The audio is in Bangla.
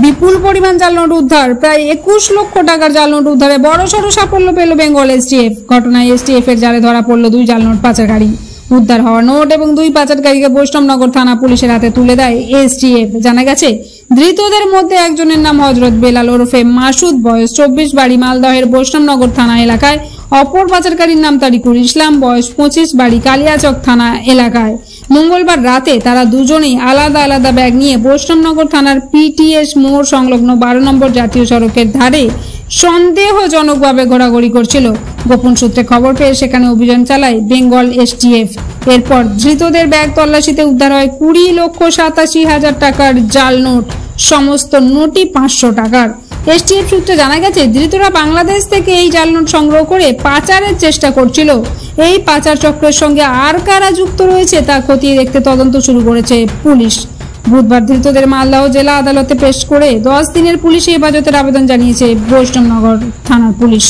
বিপুল পরিমাণ জাল নোট উদ্ধার, প্রায় 21 লক্ষ টাকার জাল নোট উদ্ধারে বড়সড় সাফল্য পেল বেঙ্গল এসটিএফ। ঘটনায় এসটিএফ এর জালে ধরা পড়ল 2 জাল নোট পাচারকারী। উদ্ধার হওয়া নোট এবং 2 পাচারকারীকে বৈষ্ণবনগর থানা পুলিশের হাতে তুলে দেয় এসটিএফ। জানা গেছে, ধৃতদের মধ্যে একজনের নাম হযরত বেলাল ওরফে মাসুদ, বয়স 24, বাড়ি মালদহের বৈষ্ণবনগর থানা এলাকায়। অপর পাচারকারীর নাম তারিকুল ইসলাম, বয়স 25, বাড়ি কালিয়াচক থানা এলাকায়। মঙ্গলবার রাতে তারা দুজনেই আলাদা আলাদা ব্যাগ নিয়ে বৈষ্ণবনগর থানার পিটিএস মোড় সংলগ্ন 12 নম্বর জাতীয় সড়কের ধারে সন্দেহজনকভাবে ঘোরাঘুরি করছিল। গোপন সূত্রে খবর পেয়ে সেখানে অভিযান চালায় বেঙ্গল এসটিএফ। এরপর ধৃতদের ব্যাগ তল্লাশিতে উদ্ধার হয় 20,87,000 টাকার জাল নোট। সমস্ত নোটই 500 টাকার। এসটিএফ সূত্রে জানা গেছে, ধৃতরা বাংলাদেশ থেকে এই জাল নোট সংগ্রহ করে পাচারের চেষ্টা করছিল। এই পাচার চক্রের সঙ্গে আর কারা যুক্ত রয়েছে তা খতিয়ে দেখতে তদন্ত শুরু করেছে পুলিশ। বুধবার ধৃতদের মালদহ জেলা আদালতে পেশ করে 10 দিনের পুলিশি হেফাজতের আবেদন জানিয়েছে বৈষ্ণবনগর থানার পুলিশ।